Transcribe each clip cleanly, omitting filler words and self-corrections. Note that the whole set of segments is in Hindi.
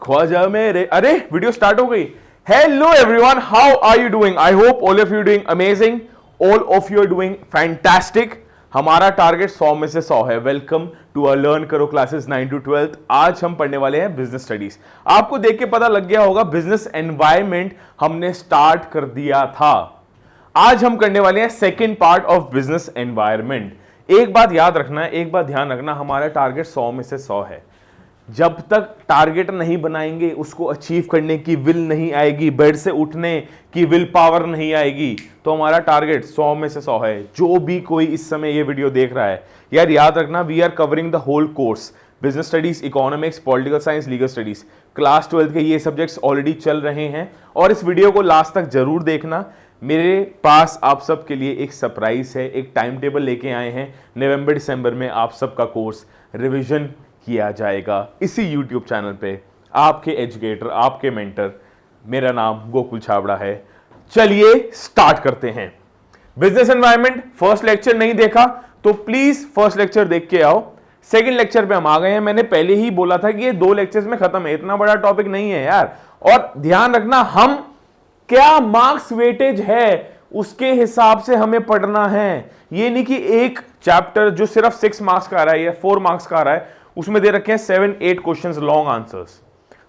ख्वाजा मेरे, अरे वीडियो स्टार्ट हो गई। Hello everyone, how are you doing? I hope all of you doing amazing, all of you are doing fantastic. हमारा टारगेट 100 में से 100 है। वेलकम टू अ लर्न करो क्लासेस 9 to 12। आज हम पढ़ने वाले हैं बिजनेस स्टडीज। आपको देख के पता लग गया होगा बिजनेस एनवायरनमेंट हमने स्टार्ट कर दिया था। आज हम करने वाले हैं second part of business environment. एक बात याद रखना, एक बात ध्यान रखना, हमारा टारगेट 100 में से 100 है। जब तक टारगेट नहीं बनाएंगे, उसको अचीव करने की विल नहीं आएगी, बेड से उठने की विल पावर नहीं आएगी, तो हमारा टारगेट 100 में से 100 है। जो भी कोई इस समय ये वीडियो देख रहा है, यार याद रखना, we are covering the whole course, business studies, economics, political science, legal studies. Class 12 के ये सब्जेक्ट्स ऑलरेडी चल रहे हैं और इस वीडियो को लास्ट तक जरूर देखना। मेरे पास आप सब के लिए एक सरप्राइज है, एक टाइम टेबल लेके आए हैं। नवंबर दिसंबर में आप सबका कोर्स रिवीजन किया जाएगा इसी YouTube चैनल पे। आपके एजुकेटर, आपके मेंटर, मेरा नाम गोकुल छाबड़ा है। चलिए स्टार्ट करते हैं। बिजनेस एनवायरनमेंट फर्स्ट लेक्चर नहीं देखा तो प्लीज फर्स्ट लेक्चर देख के आओ। सेकंड लेक्चर पे हम आ गए हैं। मैंने पहले ही बोला था कि ये 2 लेक्चर्स में खत्म है, इतना बड़ा टॉपिक नहीं है यार। और ध्यान रखना, हम क्या मार्क्स वेटेज है उसके हिसाब से हमें पढ़ना है। ये नहीं कि एक चैप्टर जो सिर्फ 6 मार्क्स का आ रहा है या 4 मार्क्स का आ रहा है, उसमें दे रखे हैं 7-8 क्वेश्चंस लॉन्ग आंसर्स,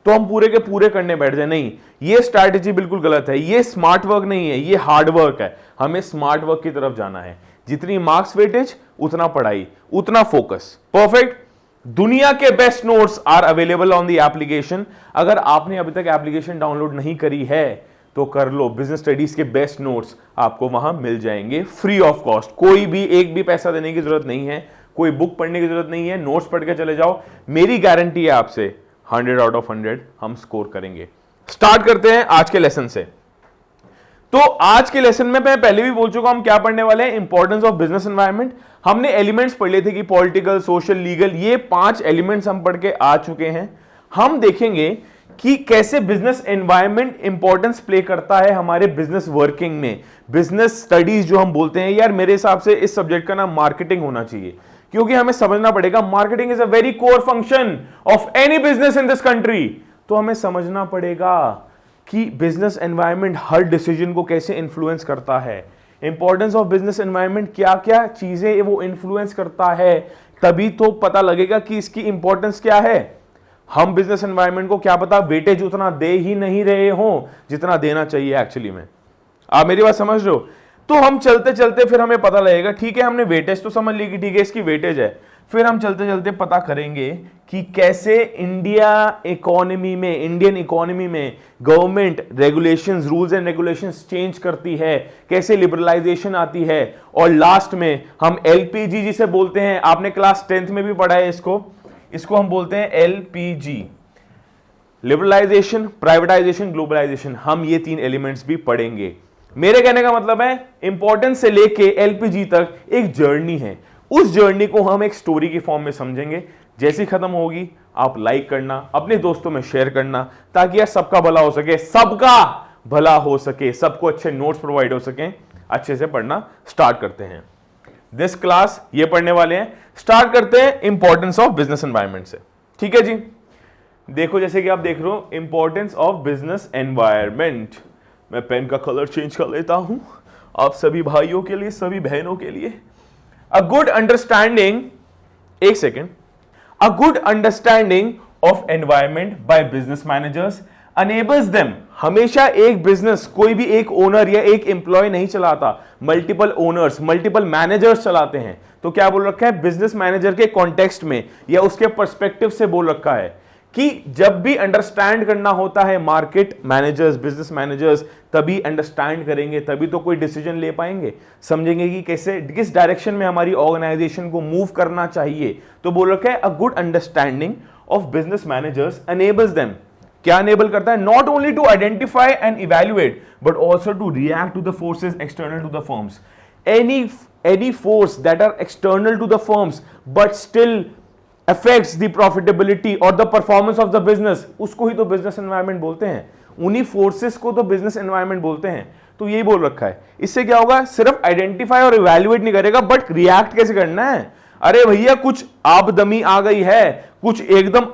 तो हम पूरे के पूरे करने बैठ जाए। नहीं, ये स्ट्रैटेजी बिल्कुल गलत है। ये स्मार्ट वर्क नहीं है, ये हार्ड वर्क है। हमें स्मार्ट वर्क की तरफ जाना है। जितनी मार्क्स वेटेज, उतना पढ़ाई, उतना फोकस। परफेक्ट। दुनिया के best notes are available on the application. अगर आपने अभी तक एप्लीकेशन डाउनलोड नहीं करी है तो कर लो। बिजनेस स्टडीज के बेस्ट नोट्स आपको वहां मिल जाएंगे फ्री ऑफ कॉस्ट। कोई भी एक भी पैसा देने की जरूरत नहीं है, कोई बुक पढ़ने की जरूरत नहीं है। नोट्स पढ़ के चले जाओ। मेरी गारंटी है आपसे 100 out of 100 हम स्कोर करेंगे। स्टार्ट करते हैं आज के लेसन से। तो आज के लेसन में मैं पहले भी बोल चुका हूं हम क्या पढ़ने वाले हैं, इंपॉर्टेंस ऑफ बिजनेस एनवायरनमेंट। हमने एलिमेंट्स पढ़ लिए थे कि पॉलिटिकल, सोशल, लीगल, ये 5 एलिमेंट्स हम पढ़ के आ चुके हैं। हम देखेंगे कि कैसे बिजनेस एनवायरनमेंट इंपॉर्टेंस प्ले करता है हमारे बिजनेस वर्किंग में। बिजनेस स्टडीज जो हम बोलते हैं, यार मेरे हिसाब से इस सब्जेक्ट का नाम मार्केटिंग होना चाहिए, क्योंकि हमें समझना पड़ेगा marketing is a very core function of any business in this country. तो हमें समझना पड़ेगा कि बिजनेस एनवायरनमेंट हर डिसीजन को कैसे इंफ्लुएंस करता है। इंपॉर्टेंस ऑफ बिजनेस एनवायरनमेंट, क्या क्या चीजें वो इंफ्लुएंस करता है, तभी तो पता लगेगा कि इसकी इंपॉर्टेंस क्या है। हम बिजनेस एनवायरनमेंट को क्या पता वेटेज उतना दे ही नहीं रहे हो जितना देना चाहिए एक्चुअली में। आप मेरी बात समझ रहे हो? तो हम चलते चलते फिर हमें पता लगेगा, ठीक है हमने वेटेज तो समझ ली कि ठीक है इसकी वेटेज है। फिर हम चलते चलते पता करेंगे कि कैसे इंडियन इकोनॉमी में government regulations, rules and regulations change करती है, कैसे लिबरलाइजेशन आती है। और लास्ट में हम एलपीजी जिसे बोलते हैं, आपने क्लास 10th में भी पढ़ा है इसको हम बोलते हैं एलपीजी, लिबरलाइजेशन, प्राइवेटाइजेशन, ग्लोबलाइजेशन। हम ये 3 एलिमेंट्स भी पढ़ेंगे। मेरे कहने का मतलब है इंपॉर्टेंस से लेके एलपीजी तक एक जर्नी है। उस जर्नी को हम एक स्टोरी की फॉर्म में समझेंगे। जैसी खत्म होगी आप लाइक करना, अपने दोस्तों में शेयर करना, ताकि यार सबका भला हो सके, सबका भला हो सके, सबको अच्छे नोट्स प्रोवाइड हो सके। अच्छे से पढ़ना स्टार्ट करते हैं। दिस क्लास ये पढ़ने वाले हैं। स्टार्ट करते हैं इंपॉर्टेंस ऑफ बिजनेस एनवायरनमेंट से। ठीक है जी, देखो जैसे कि आप देख रहे हो इंपॉर्टेंस ऑफ बिजनेस एनवायरनमेंट। मैं पेन का कलर चेंज कर लेता हूं आप सभी भाइयों के लिए, सभी बहनों के लिए। अ गुड अंडरस्टैंडिंग, एक second, a good understanding of environment by business managers enables them. हमेशा एक बिजनेस कोई भी एक ओनर या एक एम्प्लॉय नहीं चलाता, मल्टीपल ओनर्स, मल्टीपल मैनेजर्स चलाते हैं। तो क्या बोल रखा है, बिजनेस मैनेजर के कॉन्टेक्स्ट में या उसके पर्सपेक्टिव से बोल रखा है कि जब भी अंडरस्टैंड करना होता है मार्केट मैनेजर्स, बिजनेस मैनेजर्स, तभी अंडरस्टैंड करेंगे, तभी तो कोई डिसीजन ले पाएंगे, समझेंगे कि कैसे, किस डायरेक्शन में हमारी ऑर्गेनाइजेशन को मूव करना चाहिए। तो बोल रखा है a good understanding of business managers enables them. क्या अनेबल करता है? Not only to identify and evaluate but also to react to the forces external to the firms. Any force that are external to the firms but still affects the profitability or the performance of the business, उसको ही तो बिजनेस एनवायरनमेंट बोलते हैं। उन्हीं फोर्सेस को तो बिजनेस एनवायरनमेंट बोलते हैं। तो यही बोल रखा है। इससे क्या होगा, सिर्फ आइडेंटिफाई और इवैल्यूएट नहीं करेगा बट रिएक्ट कैसे करना है। अरे भैया कुछ आमदनी आ गई है, कुछ एकदम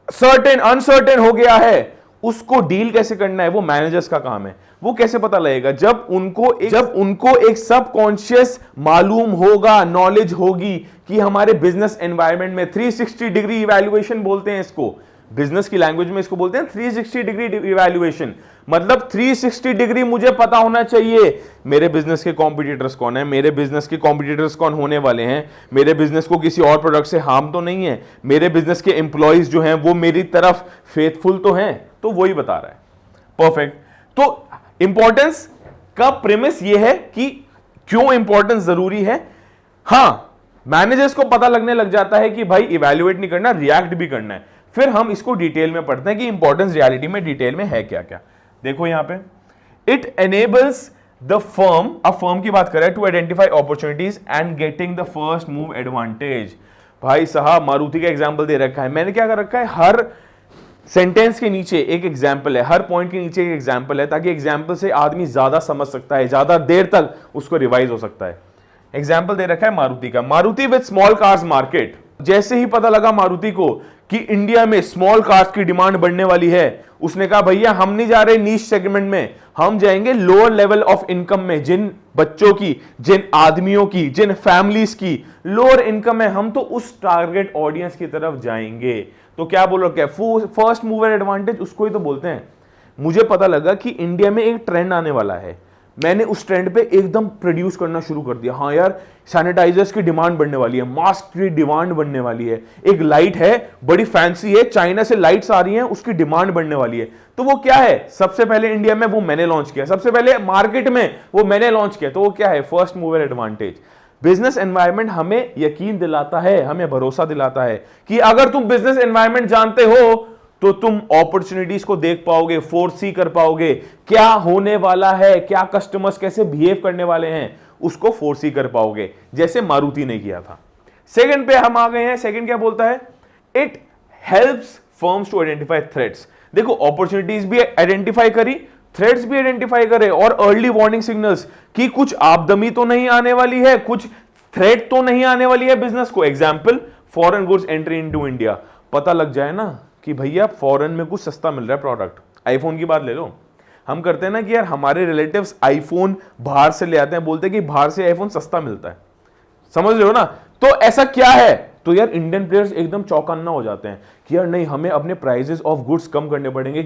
सर्टेन अनसर्टेन हो गया है, उसको डील कैसे करना है वो मैनेजर्स का काम है। वो कैसे पता लगेगा? जब उनको एक सबकॉन्शियस मालूम होगा, नॉलेज होगी कि हमारे बिजनेस एनवायरनमेंट में 360 डिग्री इवैल्यूएशन बोलते हैं इसको, बिजनेस की लैंग्वेज में इसको बोलते हैं 360 डिग्री इवैल्यूएशन। मतलब 360 डिग्री मुझे पता होना चाहिए मेरे बिजनेस के कॉम्पिटिटर्स कौन है, मेरे बिजनेस के कॉम्पिटिटर्स कौन होने वाले हैं, मेरे बिजनेस को किसी और प्रोडक्ट से हार्म तो नहीं है, मेरे बिजनेस के एम्प्लॉइज जो हैं वो मेरी तरफ फेथफुल तो हैं। तो वही बता रहा है। परफेक्ट। तो इंपॉर्टेंस का प्रेमिस ये है कि क्यों इंपॉर्टेंस जरूरी है। हां, मैनेजर्स को पता लगने लग जाता है कि भाई इवैल्यूएट नहीं करना, रिएक्ट भी करना है। फिर हम इसको डिटेल में पढ़ते हैं कि इंपॉर्टेंस रियलिटी में डिटेल में है क्या क्या। देखो यहां पे, इट एनेबल्स द फर्म, अब फर्म की बात करें, to identify opportunities and getting the first move advantage. भाई साहब मारुति का एग्जांपल दे रखा है, मैंने क्या कर रखा है, हर सेंटेंस के नीचे एक एग्जाम्पल है, हर पॉइंट के नीचे एक एग्जाम्पल है, ताकि एग्जाम्पल से आदमी ज्यादा समझ सकता है, ज्यादा देर तक उसको रिवाइज हो सकता है। एग्जाम्पल दे रखा है मारुति का, Maruti with small cars market. जैसे ही पता लगा मारुति को कि इंडिया में स्मॉल कार्स की डिमांड बढ़ने वाली है, उसने कहा भैया हम नहीं जा रहे नीश सेगमेंट में, हम जाएंगे लोअर लेवल ऑफ इनकम में, जिन बच्चों की, जिन आदमियों की, जिन फैमिलीज की लोअर इनकम है, हम तो उस टारगेट ऑडियंस की तरफ जाएंगे। तो क्या बोल रखे, फर्स्ट मूवर एडवांटेज उसको ही तो बोलते हैं। मुझे पता लगा कि इंडिया में एक ट्रेंड आने वाला है, मैंने उस ट्रेंड पे एकदम प्रोड्यूस करना शुरू कर दिया। हाँ यार, सैनिटाइजर्स की डिमांड बढ़ने वाली है, मास्क की डिमांड बढ़ने वाली है, एक लाइट है बड़ी फैंसी है, चाइना से लाइट्स आ रही हैं, उसकी डिमांड बढ़ने वाली है। तो वो क्या है, सबसे पहले इंडिया में वो मैंने लॉन्च किया, सबसे पहले मार्केट में वो मैंने लॉन्च किया। तो वो क्या है, first mover advantage. Business environment हमें यकीन दिलाता है, हमें भरोसा दिलाता है कि अगर तुम बिजनेस एनवायरनमेंट जानते हो तो तुम अपॉर्चुनिटीज को देख पाओगे, फोरसी कर पाओगे, क्या होने वाला है, क्या कस्टमर्स कैसे बिहेव करने वाले हैं, उसको फोरसी कर पाओगे, जैसे मारुति ने किया था। सेकंड पे हम आ गए हैं। सेकंड क्या बोलता है, it helps firms to identify threats. देखो अपॉर्चुनिटीज भी आइडेंटिफाई करी, थ्रेट्स भी आइडेंटिफाई करे, और अर्ली वार्निंग सिग्नल्स कि कुछ आमदनी तो नहीं आने वाली है, कुछ थ्रेट तो नहीं आने वाली है बिजनेस को। Example, foreign goods entry into India. पता लग जाए ना कि भैया फॉरेन में कुछ सस्ता मिल रहा है प्रोडक्ट। आईफोन की बात ले लो, हम करते हैं ना कि यार हमारे रिलेटिव्स आईफोन बाहर से ले आते हैं, बोलते हैं कि बाहर से आईफोन सस्ता मिलता है, समझ रहे हो ना। तो ऐसा क्या है, तो यार इंडियन प्लेयर्स एकदम चौकन्ना हो जाते हैं कि यार नहीं, हमें अपने प्राइसेस ऑफ गुड्स कम करने पड़ेंगे,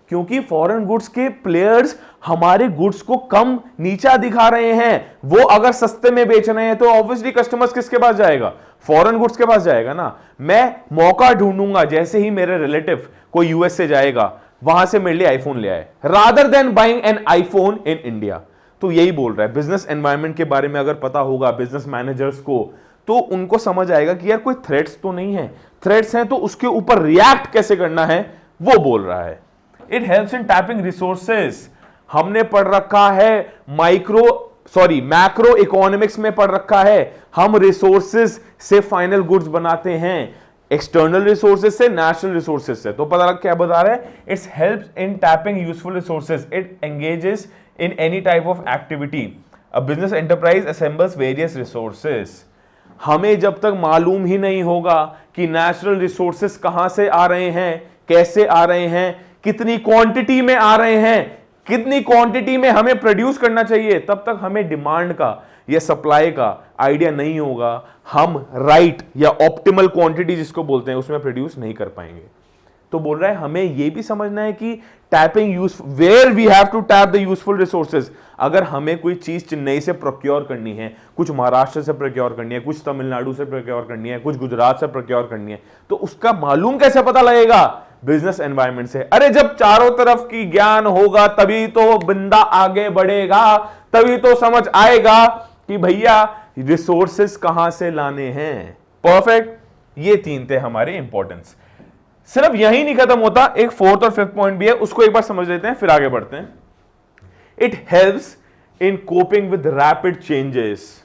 क्योंकि फॉरेन गुड्स के प्लेयर्स हमारे गुड्स को कम नीचा दिखा रहे हैं। वो अगर सस्ते में बेच रहे हैं तो ऑब्वियसली कस्टमर्स किसके पास जाएगा, फॉरेन गुड्स के पास जाएगा ना। मैं मौका ढूंढूंगा, जैसे ही मेरे रिलेटिव कोई यूएस से जाएगा, वहां से मेरे लिए आईफोन ले आए, rather than buying an iPhone in India. तो यही बोल रहा है, बिजनेस एनवायरनमेंट के बारे में अगर पता होगा बिजनेस मैनेजर्स को, तो उनको समझ आएगा कि यार कोई थ्रेट्स तो नहीं है, थ्रेट्स हैं तो उसके ऊपर रिएक्ट कैसे करना है वो बोल रहा है। It helps in tapping resources. हमने पढ़ रखा है मैक्रो इकोनॉमिक्स में पढ़ रखा है, हम रिसोर्सेस से फाइनल गुड्स बनाते हैं, एक्सटर्नल रिसोर्सेस से, नेशनल रिसोर्सेस से। तो पता लग क्या बता रहा है, it's helps in tapping useful resources, it engages in any type of activity. A business enterprise assembles various resources. हमें जब तक मालूम ही नहीं होगा कि नेचुरल रिसोर्सेस कहां से आ रहे हैं, कैसे आ रहे हैं, कितनी क्वांटिटी में आ रहे हैं, कितनी क्वांटिटी में हमें प्रोड्यूस करना चाहिए, तब तक हमें डिमांड का या सप्लाई का आइडिया नहीं होगा, हम राइट या ऑप्टिमल क्वांटिटी जिसको बोलते हैं उसमें प्रोड्यूस नहीं कर पाएंगे। तो बोल रहा है हमें यह भी समझना है कि tapping use, where we have to tap the useful resources. अगर हमें कोई चीज चेन्नई से प्रोक्योर करनी है, कुछ महाराष्ट्र से प्रोक्योर करनी है, कुछ तमिलनाडु से प्रोक्योर करनी है, कुछ गुजरात से प्रोक्योर करनी है, तो उसका मालूम कैसे पता लगेगा, बिजनेस एनवायरनमेंट से। अरे जब चारों तरफ की ज्ञान होगा तभी तो बंदा आगे बढ़ेगा, तभी तो समझ आएगा कि भैया रिसोर्सेस कहां से लाने हैं। परफेक्ट, ये तीन थे हमारे इंपॉर्टेंस। सिर्फ यही नहीं खत्म होता, एक फोर्थ और फिफ्थ पॉइंट भी है, उसको एक बार समझ लेते हैं फिर आगे बढ़ते हैं। It helps in coping with rapid changes.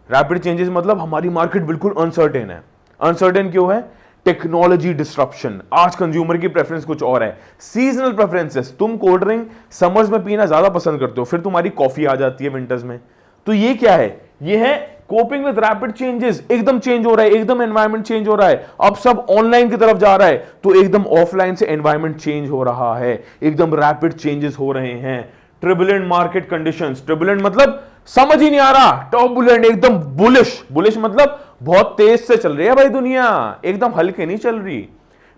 Rapid changes मतलब हमारी मार्केट बिल्कुल अनसर्टेन है। अनसर्टेन क्यों है, टेक्नोलॉजी डिस्ट्रप्शन, आज कंज्यूमर की प्रेफरेंस कुछ और है, सीजनल प्रेफरेंसेस, तुम कोल्ड ड्रिंक समर्स में पीना ज्यादा पसंद करते हो, फिर तुम्हारी कॉफी आ जाती है विंटर्स में। तो ये क्या है, ये है कोपिंग विद रैपिड चेंजेस, एकदम चेंज हो रहा है, एकदम एनवायरनमेंट चेंज हो रहा है, अब सब ऑनलाइन की तरफ जा रहा है, तो एकदम ऑफलाइन से एनवायरनमेंट चेंज हो रहा है, एकदम रैपिड चेंजेस हो रहे हैं। ट्रिबुलेंट मार्केट कंडीशंस, ट्रिबुलेंट मतलब समझ ही नहीं आ रहा, टर्बुलेंट एकदम बुलिश, बुलिश मतलब बहुत तेज से चल रही है भाई दुनिया, एकदम हल्के नहीं चल रही।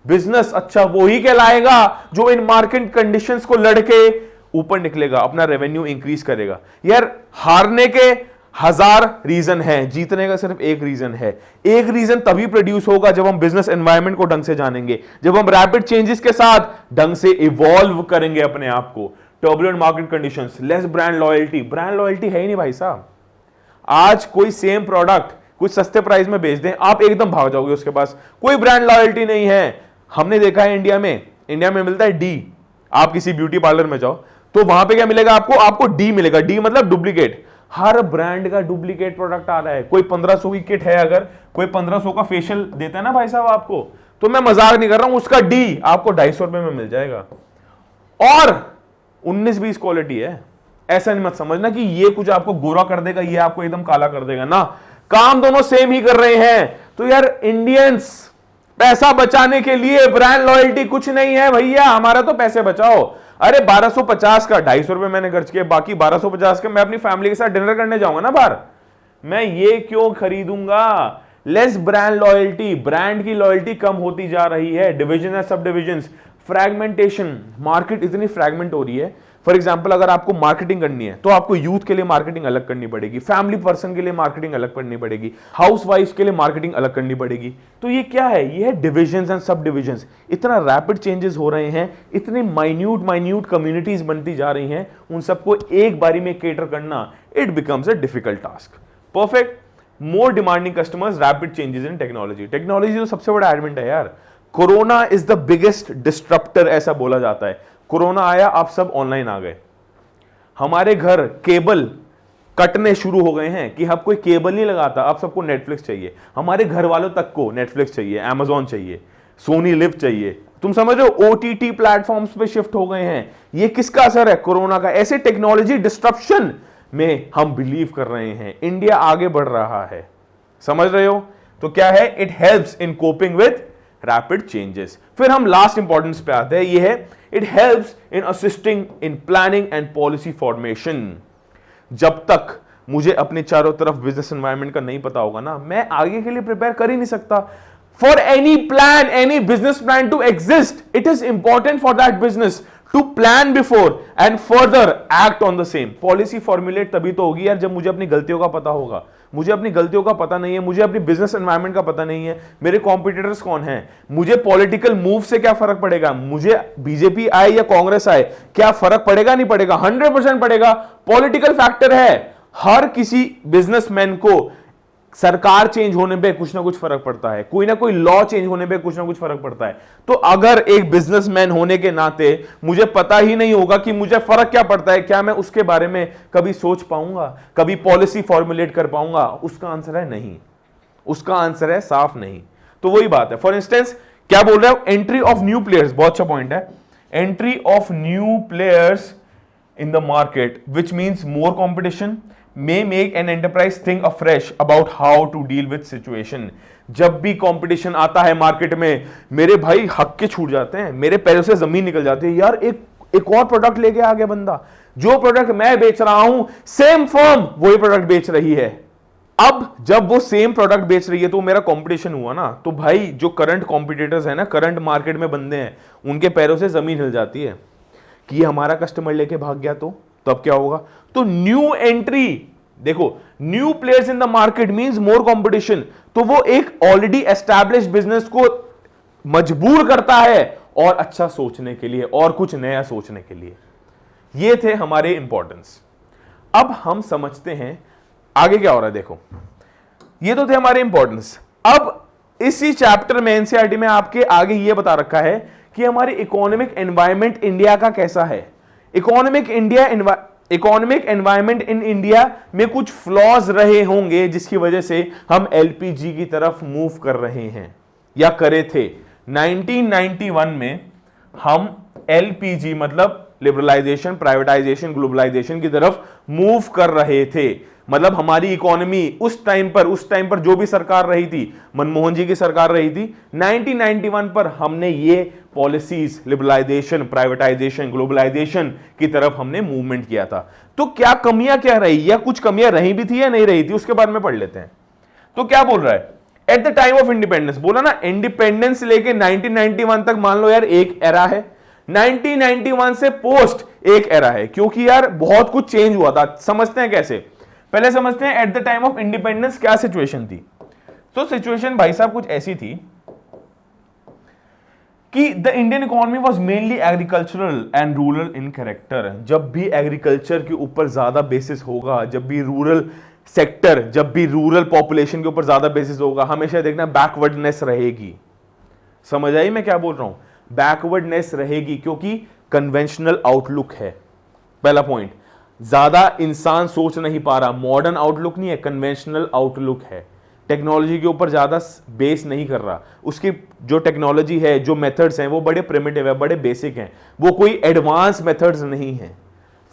बिजनेस अच्छा वो ही कहलाएगा जो इन मार्केट कंडीशंस को लड़के ऊपर निकलेगा, अपना रेवेन्यू इंक्रीज करेगा। यार हारने के 1000 रीजन है, जीतने का सिर्फ एक रीजन है। एक रीजन तभी प्रोड्यूस होगा जब हम बिजनेस एनवायरनमेंट को ढंग से जानेंगे, जब हम रैपिड चेंजेस के साथ ढंग से इवॉल्व करेंगे अपने आप को। Turbulent market conditions, less brand loyalty, brand loyalty है ही नहीं भाई साहब। आज कोई सेम प्रोडक्ट कुछ सस्ते प्राइस में बेच दें, आप एकदम भाग जाओगे उसके पास, कोई ब्रांड लॉयल्टी नहीं है। हमने देखा है इंडिया में मिलता है डी, आप किसी ब्यूटी पार्लर में जाओ तो वहां पे क्या मिलेगा आपको डी मिलेगा, डी मतलब डुप्लीकेट। हर ब्रांड का डुप्लीकेट प्रोडक्ट आ रहा है। कोई 1500 की किट है, अगर कोई 1500 का फेशियल देता है ना भाई साहब आपको, तो मैं मजाक नहीं कर रहा हूं, उसका डी आपको 250 रुपए में मिल जाएगा और 19-20 क्वालिटी है। ऐसा नहीं मत समझना कि ये कुछ आपको गोरा कर देगा, ये आपको एकदम काला कर देगा ना, काम दोनों सेम ही कर रहे हैं। तो यार इंडियंस पैसा बचाने के लिए ब्रांड लॉयल्टी कुछ नहीं है भैया, हमारा तो पैसे बचाओ। अरे 1250 का 250 रुपए मैंने खर्च किया, बाकी 1250 का मैं अपनी फैमिली के साथ डिनर करने जाऊंगा ना बाहर, मैं ये क्यों खरीदूंगा। लेस ब्रांड लॉयल्टी, ब्रांड की लॉयल्टी कम होती जा रही है। डिवीजन है, सब डिविजन, फ्रैगमेंटेशन, मार्केट इतनी फ्रैगमेंट हो रही है। फॉर एग्जाम्पल अगर आपको मार्केटिंग करनी है तो आपको यूथ के लिए मार्केटिंग अलग करनी पड़ेगी, फैमिली पर्सन के लिए मार्केटिंग अलग करनी पड़ेगी, हाउस वाइफ के लिए मार्केटिंग अलग करनी पड़ेगी। तो ये क्या है, ये है डिविजन्स एंड सब डिविजन्स। इतना रैपिड चेंजेस हो रहे हैं, इतनी माइन्यूट कम्युनिटीज बनती जा रही हैं, उन सबको एक बारी में केटर करना, it becomes a difficult task. Perfect. More demanding customers, rapid changes in technology. Technology तो सबसे बड़ा एडवेंट है यार। Corona is the biggest disruptor ऐसा बोला जाता है। कोरोना आया, आप सब ऑनलाइन आ गए, हमारे घर केबल कटने शुरू हो गए हैं कि अब कोई केबल नहीं लगाता, अब सबको नेटफ्लिक्स चाहिए। हमारे घर वालों तक को नेटफ्लिक्स चाहिए, अमेजॉन चाहिए, सोनी लिव चाहिए। तुम समझ रहे हो, ओटीटी प्लेटफॉर्म्स पे शिफ्ट हो गए हैं। ये किसका असर है, कोरोना का। ऐसे टेक्नोलॉजी डिस्ट्रप्शन में हम बिलीव कर रहे हैं, इंडिया आगे बढ़ रहा है, समझ रहे हो। तो क्या है, it helps in coping with rapid changes. फिर हम लास्ट इंपॉर्टेंस पे आते हैं, ये है it helps in assisting in planning and policy formation. जब तक मुझे अपने चारों तरफ बिजनेस एनवायरनमेंट का नहीं पता होगा ना, मैं आगे के लिए प्रिपेयर कर ही नहीं सकता। For any plan, any business plan to exist, it is important for that business to plan before and further act on the same. Policy formulate तभी तो होगी यार जब मुझे अपनी गलतियों का पता होगा। मुझे अपनी गलतियों का पता नहीं है, मुझे अपनी बिजनेस एनवायरनमेंट का पता नहीं है, मेरे कॉम्पिटिटर्स कौन हैं, मुझे पॉलिटिकल मूव से क्या फर्क पड़ेगा, मुझे बीजेपी आए या कांग्रेस आए क्या फर्क पड़ेगा, नहीं पड़ेगा, 100% पड़ेगा। पॉलिटिकल फैक्टर है। हर किसी बिजनेसमैन को सरकार चेंज होने पे कुछ ना कुछ फर्क पड़ता है, कोई ना कोई लॉ चेंज होने पे कुछ ना कुछ फर्क पड़ता है। तो अगर एक बिजनेसमैन होने के नाते मुझे पता ही नहीं होगा कि मुझे फर्क क्या पड़ता है, क्या मैं उसके बारे में कभी सोच पाऊंगा, कभी पॉलिसी फॉर्मुलेट कर पाऊंगा? उसका आंसर है नहीं, उसका आंसर है साफ नहीं। तो वही बात है। फॉर इंस्टेंस क्या बोल रहा है, एंट्री ऑफ न्यू प्लेयर्स, बहुत अच्छा पॉइंट है। Entry of new players in the market, which means more competition, may make an enterprise think afresh about how to deal with situation. जब भी कंपटीशन आता है मार्केट में, मेरे भाई हक के छूट जाते हैं, मेरे पैरों से जमीन निकल जाती है। यार एक और प्रोडक्ट लेके आ गया बंदा, जो प्रोडक्ट मैं बेच रहा हूं सेम फर्म वही प्रोडक्ट बेच रही है। अब जब वो सेम प्रोडक्ट बेच रही है तो मेरा कंपटीशन हुआ ना, तो भाई जो करंट कॉम्पिटिटर्स है ना, करंट मार्केट में बंदे हैं, उनके पैरों से जमीन हिल जाती है कि हमारा कस्टमर लेके भाग गया तो तब क्या होगा। तो न्यू एंट्री, देखो new players in the market means more competition, तो वो एक ऑलरेडी एस्टैब्लिश्ड बिजनेस को मजबूर करता है और अच्छा सोचने के लिए और कुछ नया सोचने के लिए। ये थे हमारे इंपॉर्टेंस। अब हम समझते हैं आगे क्या हो रहा है। देखो ये तो थे हमारे इंपॉर्टेंस। अब इसी चैप्टर में एनसीईआरटी में आपके आगे ये बता रखा है कि हमारी इकोनॉमिक एनवायरनमेंट इंडिया का कैसा है। इकोनॉमिक एनवायरनमेंट इन इंडिया में कुछ फ्लॉज रहे होंगे जिसकी वजह से हम एलपीजी की तरफ मूव कर रहे हैं या करे थे। 1991 में हम एलपीजी मतलब लिबरलाइजेशन, प्राइवेटाइजेशन, ग्लोबलाइजेशन की तरफ मूव कर रहे थे। मतलब हमारी इकोनॉमी उस टाइम पर जो भी सरकार रही थी, मनमोहन जी की सरकार रही थी, 1991 पर हमने ये पॉलिसीज, लिबरलाइजेशन, प्राइवेटाइजेशन, ग्लोबलाइजेशन की तरफ हमने मूवमेंट किया था। तो क्या कमियां क्या रही, या कुछ कमियां रही भी थी या नहीं रही थी, उसके बारे में पढ़ लेते हैं। तो क्या बोल रहा है, at the time of independence, बोला ना इंडिपेंडेंस लेके 1991 तक मान लो यार एक एरा है, 1991 से पोस्ट एक एरा है, क्योंकि यार बहुत कुछ चेंज हुआ था। समझते हैं कैसे, पहले समझते हैं at the time of independence क्या सिचुएशन थी। तो सिचुएशन भाई साहब कुछ ऐसी थी कि the Indian economy was mainly agricultural and rural in character. जब भी एग्रीकल्चर के ऊपर ज्यादा बेसिस होगा, जब भी रूरल सेक्टर, जब भी रूरल पॉपुलेशन के ऊपर ज्यादा बेसिस होगा, हमेशा देखना बैकवर्डनेस रहेगी। समझ आई मैं क्या बोल रहा हूं, बैकवर्डनेस रहेगी, क्योंकि कन्वेंशनल आउटलुक है। पहला पॉइंट, ज्यादा इंसान सोच नहीं पा रहा, मॉडर्न आउटलुक नहीं है, कन्वेंशनल आउटलुक है। टेक्नोलॉजी के ऊपर ज्यादा बेस नहीं कर रहा, उसकी जो टेक्नोलॉजी है, जो मेथड्स हैं, वो बड़े प्रिमिटिव है, बड़े बेसिक हैं, वो कोई एडवांस मेथड्स नहीं है।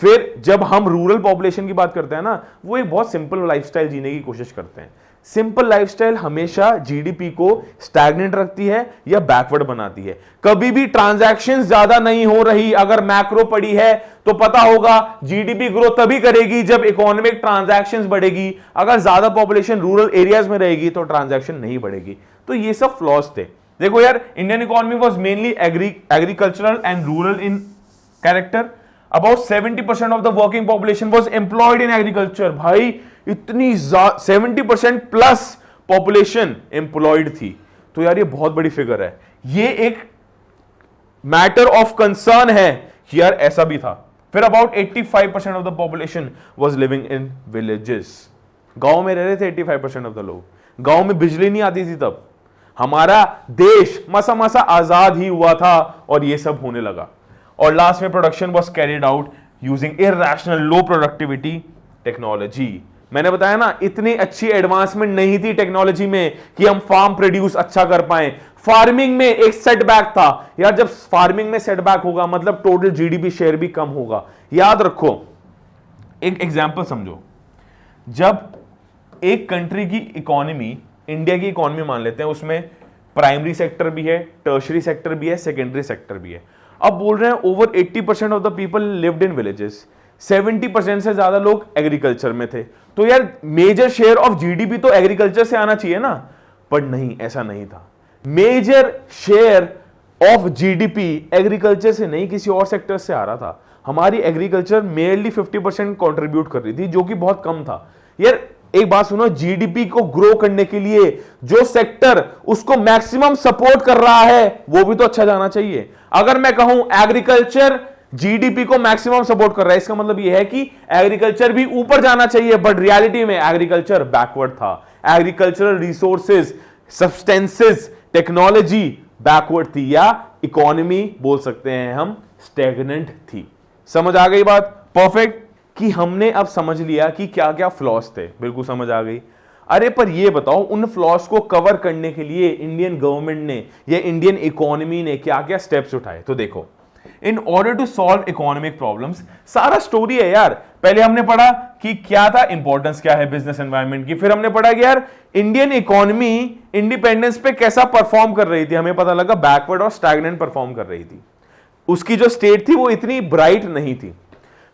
फिर जब हम रूरल पॉपुलेशन की बात करते हैं ना, वो एक बहुत सिंपल लाइफस्टाइल जीने की कोशिश करते हैं। सिंपल लाइफस्टाइल हमेशा जीडीपी को स्टैग्नेंट रखती है या बैकवर्ड बनाती है। कभी भी ट्रांजैक्शंस ज्यादा नहीं हो रही, अगर मैक्रो पड़ी है तो पता होगा जीडीपी ग्रो तभी करेगी जब इकोनॉमिक ट्रांजैक्शंस बढ़ेगी। अगर ज्यादा पॉपुलेशन रूरल एरियाज में रहेगी तो ट्रांजैक्शन नहीं बढ़ेगी। तो ये सब फ्लॉज थे। देखो यार, Indian economy was mainly agricultural and rural in character. About 70% of the working population was employed in agriculture। भाई इतनी 70% प्लस पॉपुलेशन एम्प्लॉयड थी। तो यार ये बहुत बड़ी फिगर है, ये एक मैटर ऑफ कंसर्न है कि यार ऐसा भी था। फिर about 85% of the population was living in villages. गांव में रह रहे थे 85% ऑफ द लोग। गांव में बिजली नहीं आती थी तब, हमारा देश मसा मसा आजाद ही हुआ था और ये सब होने लगा। और लास्ट में production was carried out using irrational low productivity technology. मैंने बताया ना, इतनी अच्छी एडवांसमेंट नहीं थी टेक्नोलॉजी में कि हम फार्म प्रोड्यूस अच्छा कर पाए। फार्मिंग में एक सेटबैक था यार, जब फार्मिंग में सेटबैक होगा मतलब टोटल जीडीपी शेयर भी कम होगा। याद रखो, एक एग्जांपल समझो, जब एक कंट्री की इकोनॉमी, इंडिया की इकोनॉमी मान लेते हैं, उसमें प्राइमरी सेक्टर भी है, टर्शरी सेक्टर भी है, सेकेंडरी सेक्टर भी है। अब बोल रहे हैं over 80% of the people lived in villages, 70% से ज्यादा लोग एग्रीकल्चर में थे। तो यार मेजर शेयर ऑफ जीडीपी तो एग्रीकल्चर से आना चाहिए ना, पर नहीं, ऐसा नहीं था। Major share of GDP agriculture से नहीं, किसी और सेक्टर से आ रहा था। हमारी एग्रीकल्चर मेयरली 50% कंट्रीब्यूट कर रही थी, जो कि बहुत कम था। यार एक बात सुनो, जीडीपी को ग्रो करने के लिए जो सेक्टर उसको मैक्सिमम सपोर्ट कर रहा है वो भी तो अच्छा जाना चाहिए। अगर मैं कहूं एग्रीकल्चर जीडीपी को मैक्सिमम सपोर्ट कर रहा है, इसका मतलब यह है कि एग्रीकल्चर भी ऊपर जाना चाहिए, बट रियलिटी में एग्रीकल्चर बैकवर्ड था। Agricultural resources, substances, technology backward थी, या इकोनॉमी बोल सकते हैं हम स्टैग्नेंट थी। समझ आ गई बात? परफेक्ट। कि हमने अब समझ लिया कि क्या क्या फ्लॉस थे, बिल्कुल समझ आ गई। अरे पर ये बताओ, उन फ्लॉस को कवर करने के लिए इंडियन गवर्नमेंट ने या इंडियन इकोनॉमी ने क्या क्या स्टेप्स उठाए। तो देखो, in order to solve economic problems, सारा स्टोरी है यार। पहले हमने पढ़ा कि क्या था, इंपॉर्टेंस क्या है बिजनेस एनवायरनमेंट की। फिर हमने पढ़ा कि यार इंडियन इकोनॉमी इंडिपेंडेंस पे कैसा परफॉर्म कर रही थी। हमें पता लगा बैकवर्ड और स्टैग्नेंट परफॉर्म कर रही थी, उसकी जो स्टेट थी वो इतनी ब्राइट नहीं थी।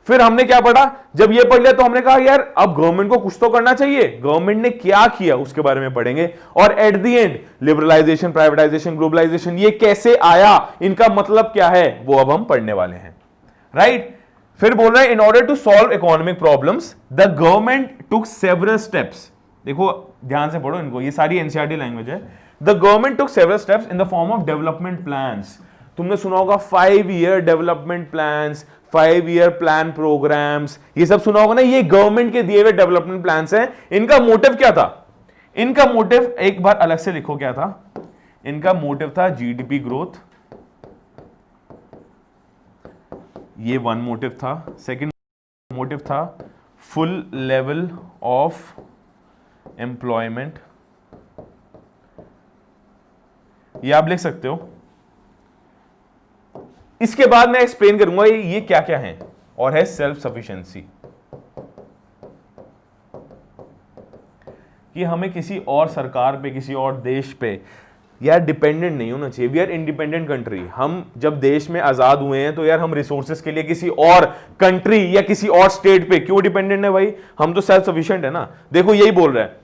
फिर हमने क्या पढ़ा, जब ये पढ़ लिया तो हमने कहा यार अब गवर्नमेंट को कुछ तो करना चाहिए। गवर्नमेंट ने क्या किया उसके बारे में पढ़ेंगे। और at the end liberalisation, privatisation, globalisation ये कैसे आया, इनका मतलब क्या है, वो अब हम पढ़ने वाले हैं। राइट। फिर बोल रहे हैं in order to solve economic problems the government took several steps. देखो ध्यान से पढ़ो इनको, ये सारी एनसीईआरटी लैंग्वेज है। The government took several steps in the form of development plans. तुमने सुना होगा 5 year development plans, 5 year plan programmes, ये सब सुना होगा ना। ये गवर्नमेंट के दिए हुए डेवलपमेंट प्लान्स हैं। इनका मोटिव क्या था? इनका मोटिव एक बार अलग से लिखो क्या था। इनका मोटिव था जीडीपी ग्रोथ, ये वन मोटिव था। सेकंड मोटिव था फुल लेवल ऑफ एम्प्लॉयमेंट, ये आप लिख सकते हो। इसके बाद मैं एक्सप्लेन करूंगा ये क्या क्या है, और है सेल्फ सफिशिएंसी, कि हमें किसी और सरकार पे, किसी और देश पे यार डिपेंडेंट नहीं होना चाहिए। We are independent country. हम जब देश में आजाद हुए हैं तो यार हम रिसोर्सेज के लिए किसी और कंट्री या किसी और स्टेट पे क्यों डिपेंडेंट है भाई? हम तो सेल्फ सफिशिएंट है ना। देखो यही बोल रहा है,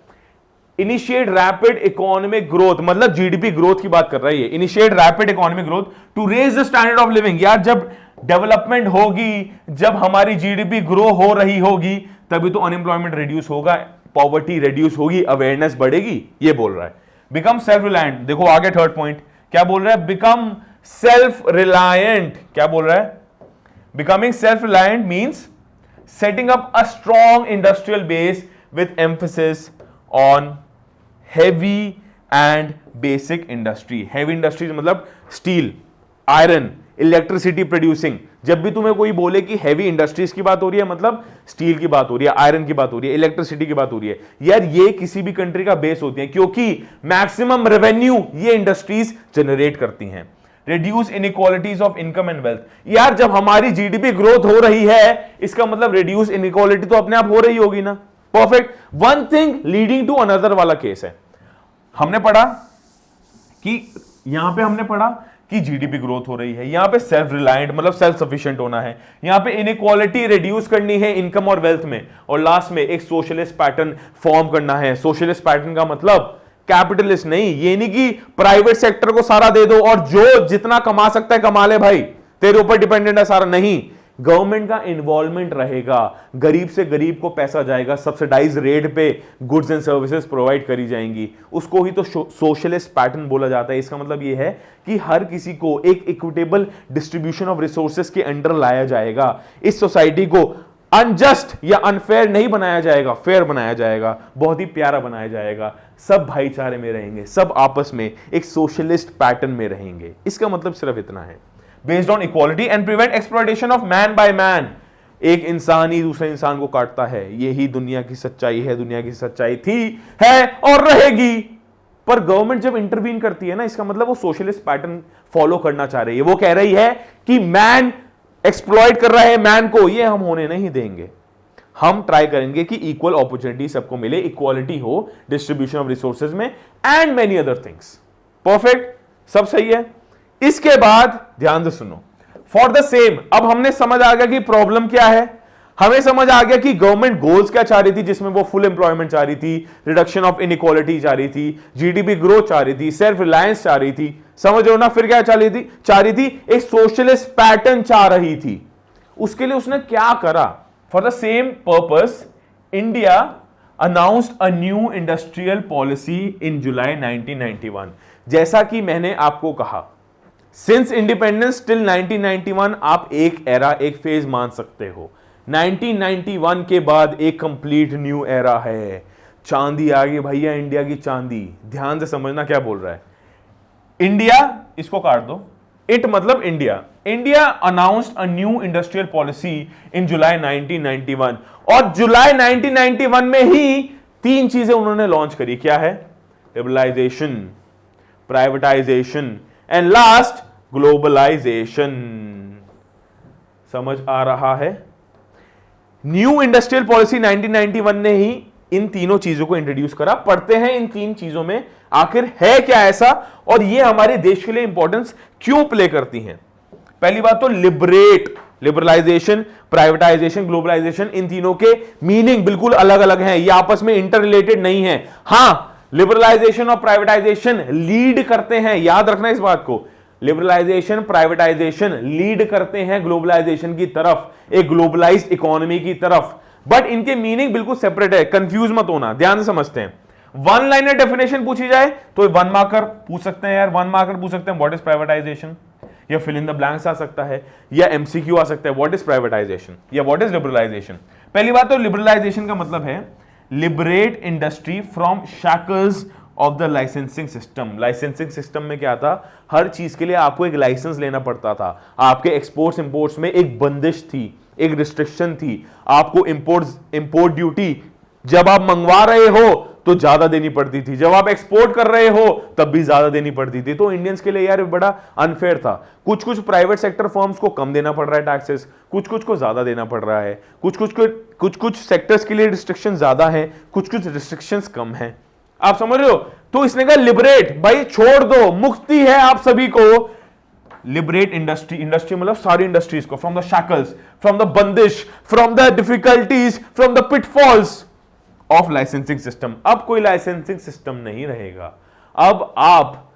इनिशिएट रैपिड इकोनॉमिक ग्रोथ, मतलब जीडीपी ग्रोथ की बात कर रहा है ये। Initiate rapid economic growth to raise the standard of living. यार जब डेवलपमेंट होगी, जब हमारी जीडीपी ग्रो हो रही होगी, तभी तो अनएम्प्लॉयमेंट रिड्यूस होगा, पॉवर्टी रिड्यूस होगी, अवेयरनेस बढ़ेगी, ये बोल रहा है। बिकम सेल्फ रिलायंट, देखो आगे थर्ड पॉइंट क्या बोल रहा है, बिकम सेल्फ रिलायंट। क्या बोल रहा है? Becoming self reliant means setting up a strong industrial base with emphasis on heavy and basic industry. Heavy industries मतलब स्टील, आयरन, इलेक्ट्रिसिटी प्रोड्यूसिंग। जब भी तुम्हें कोई बोले कि हेवी इंडस्ट्रीज की बात हो रही है, मतलब स्टील की बात हो रही है, आयरन की बात हो रही है, इलेक्ट्रिसिटी की बात हो रही है, यार ये किसी भी कंट्री का बेस होती है, क्योंकि मैक्सिमम रेवेन्यू ये इंडस्ट्रीज जनरेट करती हैं। Reduce inequalities of income and wealth. यार जब हमारी जीडीपी ग्रोथ हो रही है, इसका मतलब रिड्यूस इनइक्वालिटी तो अपने आप हो रही होगी ना। Perfect. One thing leading to another वाला केस है। हमने पढ़ा कि यहां पे हमने पढ़ा कि जीडीपी ग्रोथ हो रही है, यहां पे सेल्फ रिलायंट मतलब सेल्फ सफिशिएंट होना है, यहां पे इनइक्वालिटी रिड्यूस करनी है इनकम और वेल्थ में, और लास्ट में एक सोशलिस्ट पैटर्न फॉर्म करना है। सोशलिस्ट पैटर्न का मतलब कैपिटलिस्ट नहीं, ये नहीं कि प्राइवेट सेक्टर को सारा दे दो और जो जितना कमा सकता है कमा ले भाई, तेरे ऊपर डिपेंडेंट है सारा, नहीं। गवर्नमेंट का इन्वॉल्वमेंट रहेगा, गरीब से गरीब को पैसा जाएगा, सब्सिडाइज रेट पे गुड्स एंड सर्विसेज प्रोवाइड करी जाएंगी, उसको ही तो सोशलिस्ट पैटर्न बोला जाता है। इसका मतलब यह है कि हर किसी को एक इक्विटेबल डिस्ट्रीब्यूशन ऑफ रिसोर्सेज के अंडर लाया जाएगा। इस सोसाइटी को अनजस्ट या अनफेयर नहीं बनाया जाएगा, फेयर बनाया जाएगा, बहुत ही प्यारा बनाया जाएगा। सब भाईचारे में रहेंगे, सब आपस में एक सोशलिस्ट पैटर्न में रहेंगे। इसका मतलब सिर्फ इतना है, based on equality and prevent exploitation of man by man. एक इंसान ही दूसरे इंसान को काटता है, यही दुनिया की सच्चाई है, दुनिया की सच्चाई थी, है और रहेगी। पर गवर्नमेंट जब इंटरवीन करती है ना, इसका मतलब वो सोशलिस्ट पैटर्न फॉलो करना चाह रही है। वो कह रही है कि मैन एक्सप्लॉइट कर रहा है मैन को, ये हम होने नहीं देंगे। हम ट्राई करेंगे कि इक्वल अपॉर्चुनिटी सबको मिले, इक्वालिटी हो डिस्ट्रीब्यूशन ऑफ रिसोर्सेज में, and many other things. Perfect, सब सही है। इसके बाद ध्यान से सुनो, फॉर द सेम, अब हमने समझ आ गया कि प्रॉब्लम क्या है, हमें समझ आ गया कि गवर्नमेंट गोल्स क्या चाह रही थी, जिसमें वो फुल एम्प्लॉयमेंट चाह रही थी, रिडक्शन ऑफ इनइक्वालिटी चाह रही थी, जीडीपी ग्रोथ चाह रही थी, सेल्फ रिलायंस चाह रही थी, समझ रहे हो ना। फिर क्या चाह रही थी एक सोशलिस्ट पैटर्न चाह रही थी। उसके लिए उसने क्या करा, for the same purpose India announced a new industrial policy in July 1991। जैसा कि मैंने आपको कहा, सिंस इंडिपेंडेंस टिल 1991 आप एक एरा, एक फेज मान सकते हो। 1991 के बाद एक कंप्लीट न्यू एरा है। चांदी आ गई भैया, इंडिया की चांदी। ध्यान से समझना क्या बोल रहा है। इंडिया, इसको काट दो, इट मतलब India. India announced a new industrial policy in July 1991, और जुलाई 1991 में ही तीन चीजें उन्होंने लॉन्च करी। क्या है? Liberalisation, privatisation and last globalisation. समझ आ रहा है? न्यू इंडस्ट्रियल पॉलिसी 1991 ने ही इन तीनों चीजों को इंट्रोड्यूस करा। पढ़ते हैं इन तीन चीजों में आखिर है क्या ऐसा, और ये हमारे देश के लिए इंपॉर्टेंस क्यों प्ले करती हैं। पहली बात तो लिबरेट, लिबरलाइजेशन, प्राइवेटाइजेशन, ग्लोबलाइजेशन, इन तीनों के मीनिंग बिल्कुल अलग अलग हैं, ये आपस में इंटर रिलेटेड नहीं है। हां, लिबरलाइजेशन और प्राइवेटाइजेशन लीड करते हैं, याद रखना इस बात को। लिबरलाइजेशन, प्राइवेटाइजेशन लीड करते हैं ग्लोबलाइजेशन की तरफ, एक ग्लोबलाइज्ड इकोनॉमी की तरफ, बट इनके मीनिंग बिल्कुल सेपरेट है। कंफ्यूज मत होना, ध्यान से समझते हैं। वन लाइनर डेफिनेशन पूछी जाए तो वन मार्कर पूछ सकते हैं यार, वन मार्कर पूछ सकते हैं व्हाट इज प्राइवेटाइजेशन, या फिल इन द ब्लैंक्स आ सकता है, या एमसीक्यू आ सकता है व्हाट इज प्राइवेटाइजेशन या व्हाट इज लिबरलाइजेशन। पहली बात तो लिबरलाइजेशन का मतलब है liberate industry from shackles of the licensing system. Licensing system में क्या था, हर चीज के लिए आपको एक लाइसेंस लेना पड़ता था। आपके एक्सपोर्ट्स इंपोर्ट्स में एक बंदिश थी, एक रिस्ट्रिक्शन थी। आपको इंपोर्ट ड्यूटी जब आप मंगवा रहे हो तो ज्यादा देनी पड़ती थी, जब आप एक्सपोर्ट कर रहे हो तब भी ज्यादा देनी पड़ती थी। तो इंडियंस के लिए यार बड़ा अनफेयर था। कुछ कुछ प्राइवेट सेक्टर फर्म्स को कम देना पड़ रहा है टैक्सेस, कुछ कुछ को ज्यादा देना पड़ रहा है, कुछ कुछ सेक्टर्स के लिए रिस्ट्रिक्शन ज्यादा है, कुछ कुछ रिस्ट्रिक्शंस कम है। आप समझ रहे हो? तो इसने कहा लिबरेट, भाई छोड़ दो, मुक्ति है आप सभी को। लिबरेट इंडस्ट्री, इंडस्ट्री मतलब सारी इंडस्ट्रीज को, from the shackles, from the बंदिश, from the difficulties, from the pitfalls of licensing system. अब कोई लाइसेंसिंग सिस्टम नहीं रहेगा। अब आप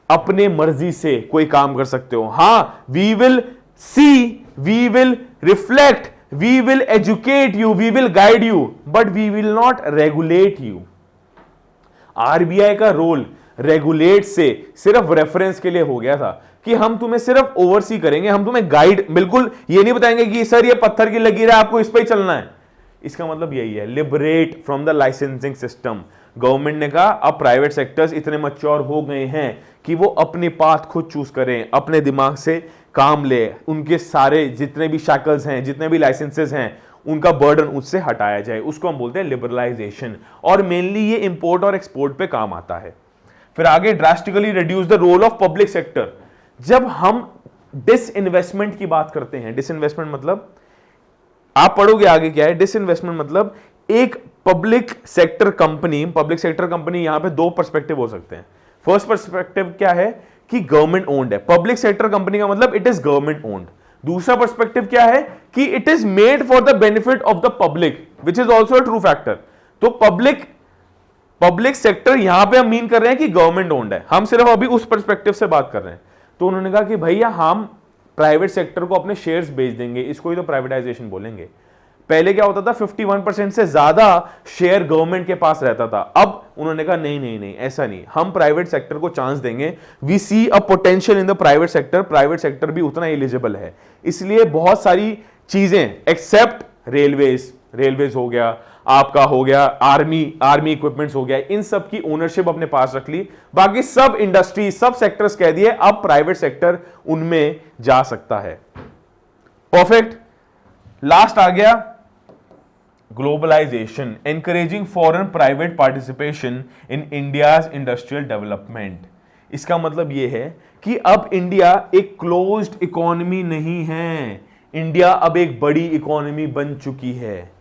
अपने मर्जी से कोई काम कर सकते हो। हां, we will see, we will reflect, we will educate you, we will guide you, but we will not regulate you. RBI का रोल रेगुलेट से सिर्फ रेफरेंस के लिए हो गया था कि हम तुम्हें सिर्फ ओवरसी करेंगे, हम तुम्हें गाइड, बिल्कुल ये नहीं बताएंगे कि सर ये पत्थर की लकीर है आपको इस पे ही चलना है। इसका मतलब यही है, liberate from the licensing system. Government ने कहा अब प्राइवेट सेक्टर्स इतने मैच्योर हो गए हैं कि वो अपने पाथ खुद चूज करें, अपने दिमाग से काम ले, उनके सारे जितने भी शैकल्स हैं, जितने भी लाइसेंसेस हैं, उनका बर्डन उससे हटाया जाए। उसको हम बोलते हैं लिबरलाइजेशन। और मेनली ये इंपोर्ट और एक्सपोर्ट पे काम आता है। फिर आगे drastically reduce the role of public sector. जब हम डिसइन्वेस्टमेंट की बात करते हैं, डिसइन्वेस्टमेंट मतलब आप पढ़ोगे आगे क्या है। डिसइन्वेस्टमेंट मतलब एक पब्लिक सेक्टर कंपनी, यहां पे दो पर्सपेक्टिव हो सकते हैं। फर्स्ट पर्सपेक्टिव क्या है कि गवर्नमेंट ओन्ड है। पब्लिक सेक्टर कंपनी का मतलब इट इज गवर्नमेंट ओन्ड। दूसरा पर्सपेक्टिव क्या है कि it is made for the benefit of the public, which is also a true factor. तो पब्लिक सेक्टर यहां पे हम मीन कर रहे हैं कि गवर्नमेंट ओन्ड है, हम सिर्फ अभी उस पर्सपेक्टिव से बात कर रहे हैं। तो उन्होंने कहा कि भैया हम प्राइवेट सेक्टर को अपने शेयर्स बेच देंगे, इसको ही तो प्राइवेटाइजेशन बोलेंगे। पहले क्या होता था, 51% से ज्यादा शेयर गवर्नमेंट के पास रहता था। अब उन्होंने कहा नहीं नहीं नहीं, ऐसा नहीं, हम प्राइवेट सेक्टर को चांस देंगे। We see a potential in the private sector, private sector भी उतना एलिजिबल है। इसलिए बहुत सारी चीजें एक्सेप्ट रेलवेज हो गया, आपका हो गया आर्मी इक्विपमेंट्स हो गया, इन सब की ओनरशिप अपने पास रख ली। बाकी सब इंडस्ट्री, सब सेक्टर्स कह दिए अब प्राइवेट सेक्टर उनमें जा सकता है। परफेक्ट। लास्ट आ गया globalization, encouraging foreign private participation in India's industrial development. इसका मतलब यह है कि अब इंडिया एक क्लोज्ड इकोनॉमी नहीं है, इंडिया अब एक बड़ी इकोनॉमी बन चुकी है।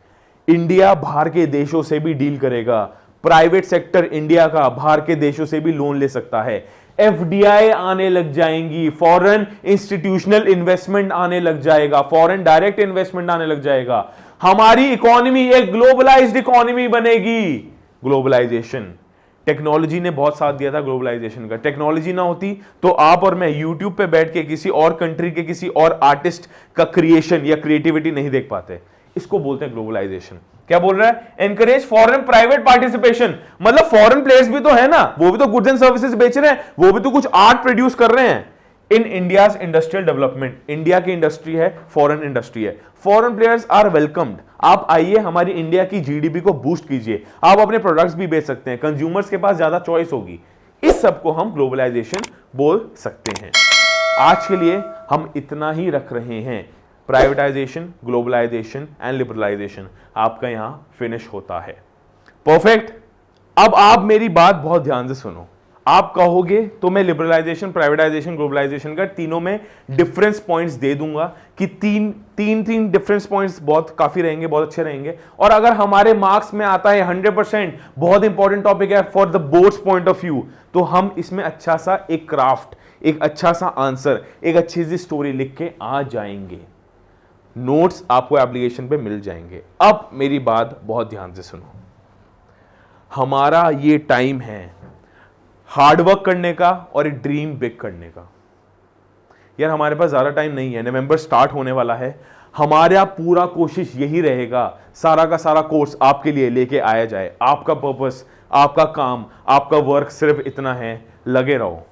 इंडिया बाहर के देशों से भी डील करेगा। प्राइवेट सेक्टर इंडिया का बाहर के देशों से भी लोन ले सकता है। एफडीआई आने लग जाएंगी, फॉरेन इंस्टीट्यूशनल इन्वेस्टमेंट आने लग जाएगा, फॉरेन डायरेक्ट इन्वेस्टमेंट आने लग जाएगा। हमारी इकोनॉमी एक ग्लोबलाइज्ड इकोनॉमी बनेगी। ग्लोबलाइजेशन, टेक्नोलॉजी ने बहुत साथ दिया था ग्लोबलाइजेशन का। टेक्नोलॉजी ना होती तो आप और मैं यूट्यूब पे बैठ के किसी और कंट्री के किसी और आर्टिस्ट का क्रिएशन या क्रिएटिविटी नहीं देख पाते। इसको बोलते हैं ग्लोबलाइजेशन। क्या बोल रहा है? एनकरेज फॉरेन प्राइवेट पार्टिसिपेशन, मतलब फॉरेन प्लेयर्स भी तो है ना, वो भी तो गुड्स एंड सर्विसेज बेच रहे हैं, वो भी तो कुछ आर्ट प्रोड्यूस कर रहे हैं। इन इंडियाज इंडस्ट्रियल डेवलपमेंट, इंडिया की इंडस्ट्री है, फॉरेन इंडस्ट्री है, फॉरेन प्लेयर्स आर वेलकम्ड। आप आइए, हमारी इंडिया की जीडीपी को बूस्ट कीजिए, आप अपने प्रोडक्ट्स भी बेच सकते हैं, कंज्यूमर्स के पास ज्यादा चॉइस होगी। इस सब को हम ग्लोबलाइजेशन बोल सकते हैं। आज के लिए हम इतना ही रख रहे हैं। प्राइवेटाइजेशन, ग्लोबलाइजेशन एंड लिबरलाइजेशन आपका यहां फिनिश होता है। परफेक्ट। अब आप मेरी बात बहुत ध्यान से सुनो। आप कहोगे तो मैं लिबरलाइजेशन, प्राइवेटाइजेशन, ग्लोबलाइजेशन का तीनों में डिफरेंस पॉइंट्स दे दूंगा कि तीन डिफरेंस पॉइंट्स बहुत काफी रहेंगे, बहुत अच्छे रहेंगे। और अगर हमारे मार्क्स में आता है 100%, बहुत इंपॉर्टेंट टॉपिक है for the boards point of view, तो हम इसमें अच्छा सा एक क्राफ्ट, एक अच्छा सा आंसर, एक अच्छी सी स्टोरी लिख के आ जाएंगे। नोट्स आपको एप्लीकेशन पे मिल जाएंगे। अब मेरी बात बहुत ध्यान से सुनो। हमारा ये टाइम है हार्डवर्क करने का और एक ड्रीम बिग करने का। यार हमारे पास ज्यादा टाइम नहीं है, नवंबर स्टार्ट होने वाला है। हमारा पूरा कोशिश यही रहेगा, सारा का सारा कोर्स आपके लिए लेके आया जाए। आपका पर्पस, आपका काम, आपका वर्क सिर्फ इतना है, लगे रहो,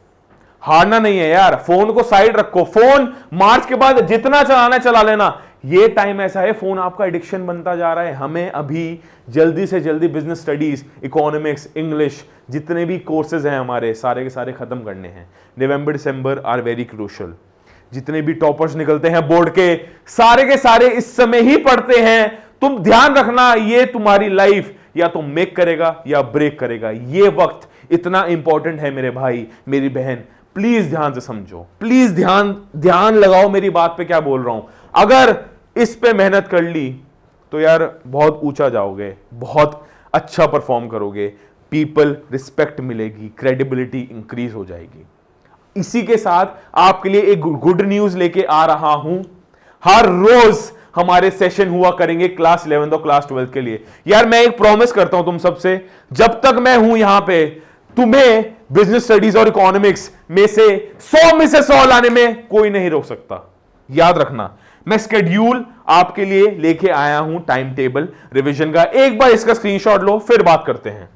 हारना नहीं है यार। फोन को साइड रखो, फोन मार्च के बाद जितना चलाना है चला लेना। ये टाइम ऐसा है, फोन आपका एडिक्शन बनता जा रहा है। हमें अभी जल्दी से जल्दी बिजनेस स्टडीज, इकोनॉमिक्स, इंग्लिश, जितने भी कोर्सेज हैं हमारे सारे के सारे खत्म करने हैं। नवंबर दिसंबर आर वेरी क्रूशियल। जितने भी टॉपर्स निकलते हैं बोर्ड के सारे इस समय ही पढ़ते हैं। तुम ध्यान रखना, ये तुम्हारी लाइफ, या तो मेक करेगा या ब्रेक करेगा। ये वक्त इतना इंपॉर्टेंट है मेरे भाई मेरी बहन, प्लीज ध्यान से समझो, प्लीज ध्यान लगाओ मेरी बात पे क्या बोल रहा हूं। अगर इस पे मेहनत कर ली तो यार बहुत ऊंचा जाओगे, बहुत अच्छा परफॉर्म करोगे, पीपल रिस्पेक्ट मिलेगी, क्रेडिबिलिटी इंक्रीज हो जाएगी। इसी के साथ आपके लिए एक गुड न्यूज लेके आ रहा हूं। हर रोज हमारे सेशन हुआ करेंगे क्लास 11 और क्लास 12 के लिए। यार मैं एक प्रॉमिस करता हूं तुम सबसे, जब तक मैं हूं यहां पे, तुम्हें बिजनेस स्टडीज और इकोनॉमिक्स में से 100 लाने में कोई नहीं रोक सकता। याद रखना, मैं स्केड्यूल आपके लिए लेके आया हूं, टाइम टेबल रिवीजन का। एक बार इसका स्क्रीनशॉट लो, फिर बात करते हैं।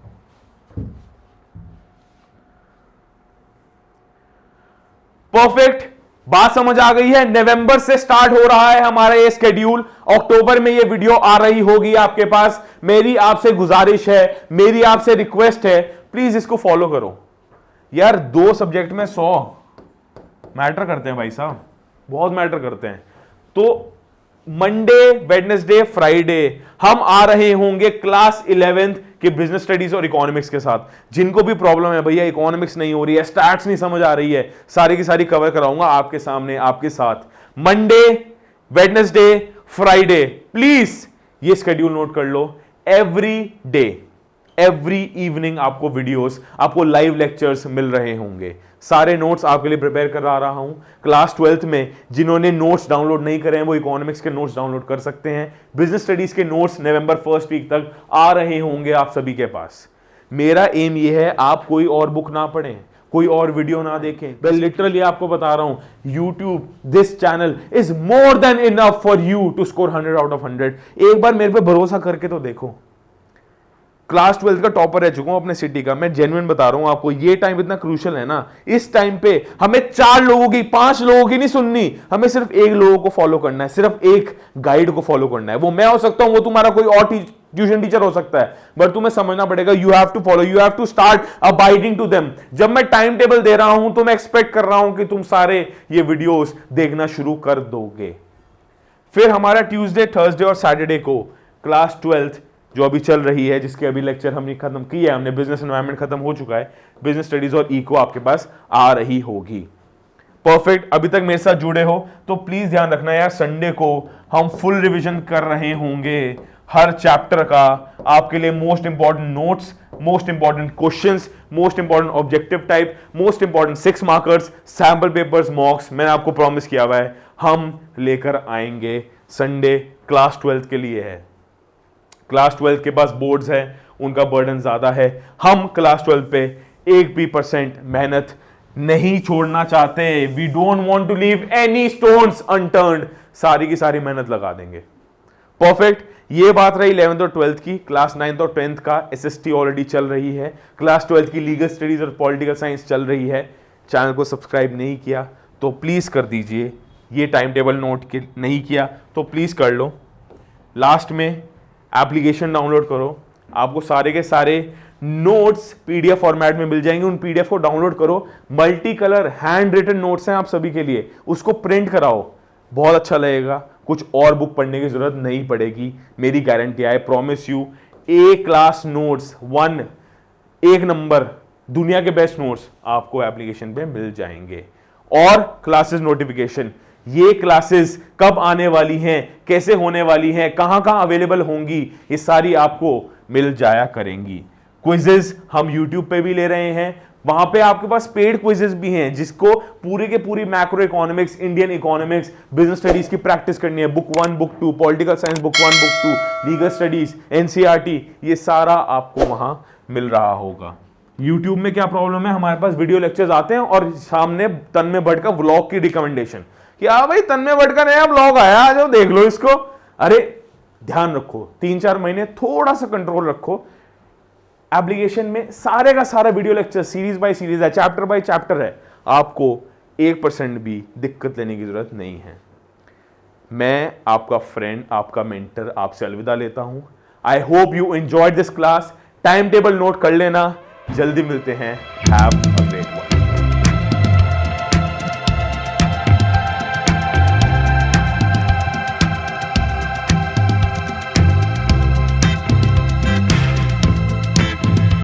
परफेक्ट, बात समझ आ गई है। नवंबर से स्टार्ट हो रहा है हमारा ये स्केड्यूल, अक्टूबर में ये वीडियो आ रही होगी आपके पास। मेरी आपसे गुजारिश है, मेरी आपसे रिक्वेस्ट है, प्लीज इसको फॉलो करो। यार 2 सब्जेक्ट में 100 मैटर करते हैं भाई साहब, बहुत मैटर करते हैं। तो मंडे, वेडनेसडे, फ्राइडे हम आ रहे होंगे क्लास 11 के बिजनेस स्टडीज और इकोनॉमिक्स के साथ। जिनको भी प्रॉब्लम है भैया, इकोनॉमिक्स नहीं हो रही है, स्टैट्स नहीं समझ आ रही है, सारी की सारी कवर कराऊंगा आपके सामने, आपके साथ। मंडे, वेडनेसडे, फ्राइडे, प्लीज ये शेड्यूल नोट कर लो। एवरी डे, एवरी इवनिंग आपको वीडियोस, आपको लाइव लेक्चर्स मिल रहे होंगे। सारे नोट्स आपके लिए प्रिपेयर करा रहा हूं। क्लास 12th में जिन्होंने नोट्स डाउनलोड नहीं करे हैं वो इकोनॉमिक्स के नोट्स डाउनलोड कर सकते हैं। बिजनेस स्टडीज के नोट्स नवंबर 1st वीक तक आ रहे होंगे आप सभी के पास। मेरा एम ये है, आप कोई और बुक ना पढ़ें, कोई और वीडियो ना देखें। मैं लिटरली आपको बता रहा हूं, YouTube, this channel is more than enough for you to score 100 out of 100। एक बार मेरे पे भरोसा करके तो देखो। क्लास 12 का टॉपर रह चुका हूं अपने सिटी का, मैं जेन्युइन बता रहा हूं आपको। ये टाइम इतना क्रूशियल है ना, इस टाइम पे हमें 4 लोगों की, 5 लोगों की नहीं सुननी, हमें सिर्फ एक लोगों को फॉलो करना है, सिर्फ एक गाइड को फॉलो करना है। वो मैं हो सकता हूं, वो तुम्हारा कोई और ट्यूशन टीचर हो सकता है, बट तुम्हें समझना पड़ेगा, you have to follow, you have to start abiding to them. जब मैं टाइम टेबल दे रहा हूं तो मैं एक्सपेक्ट कर रहा हूं कि तुम सारे ये वीडियोस देखना शुरू कर दोगे। फिर हमारा ट्यूसडे, थर्सडे और सैटरडे को क्लास 12 जो अभी चल रही है, जिसके अभी लेक्चर हमने खत्म किया है, हमने बिजनेस एनवायरनमेंट खत्म हो चुका है, बिजनेस स्टडीज और इको आपके पास आ रही होगी। परफेक्ट, अभी तक मेरे साथ जुड़े हो तो प्लीज ध्यान रखना यार, संडे को हम फुल रिवीजन कर रहे होंगे हर चैप्टर का। आपके लिए most important notes, most important questions, most important objective type, most important 6 markers, sample papers, मॉक्स, मैंने आपको प्रॉमिस किया हुआ है हम लेकर आएंगे। संडे क्लास 12 के लिए है। क्लास 12 के पास बोर्ड्स है, उनका बर्डन ज्यादा है। हम क्लास 12 पे 1% मेहनत नहीं छोड़ना चाहते। We don't want to leave any stones unturned. सारी की सारी मेहनत लगा देंगे। परफेक्ट, ये बात रही 11th और 12th की। क्लास 9th और 10th का SST ऑलरेडी चल रही है। क्लास 12th की लीगल स्टडीज और पॉलिटिकल साइंस चल रही है। चैनल को सब्सक्राइब नहीं किया तो प्लीज कर दीजिए। ये टाइम टेबल नोट नहीं किया तो प्लीज कर लो। लास्ट में एप्लीकेशन डाउनलोड करो, आपको सारे के सारे नोट्स PDF फॉर्मेट में मिल जाएंगे। उन PDF को डाउनलोड करो। Multi colour handwritten notes हैं आप सभी के लिए, उसको प्रिंट कराओ, बहुत अच्छा लगेगा। कुछ और बुक पढ़ने की जरूरत नहीं पड़ेगी, मेरी गारंटी है, I promise you. A class notes 1 एक नंबर, दुनिया के बेस्ट नोट्स आपको एप्लीकेशन पे मिल जाएंगे। और क्लासेस नोटिफिकेशन, ये क्लासेस कब आने वाली हैं, कैसे होने वाली हैं, कहां कहां अवेलेबल होंगी, ये सारी आपको मिल जाया करेंगी। क्विजेस हम YouTube पे भी ले रहे हैं, वहां पे आपके पास पेड क्विजेस भी हैं, जिसको पूरी के पूरी macro economics, Indian economics, business studies की प्रैक्टिस करनी है। Book 1, book 2, political science book 1, book 2, legal studies, NCERT, ये सारा आपको वहां मिल रहा होगा। YouTube में क्या प्रॉब्लम है, हमारे पास वीडियो लेक्चर्स आते हैं और सामने तन्मय भट्ट का व्लॉग की रिकमेंडेशन कि हाँ भाई तन्मय भट्ट का नया व्लॉग आया, आ जाओ देख लो इसको। अरे ध्यान रखो, 3-4 महीने थोड़ा सा कंट्रोल रखो। एप्लीकेशन में सारे का सारा video lecture series by series है, चैप्टर बाय चैप्टर है, आपको 1% भी दिक्कत लेने की जरूरत नहीं है। मैं आपका फ्रेंड, आपका मेंटर, आपसे अलविदा लेता हूं। I hope you enjoyed this class. Time table note कर लेना, जल्दी मिलते हैं। Have a great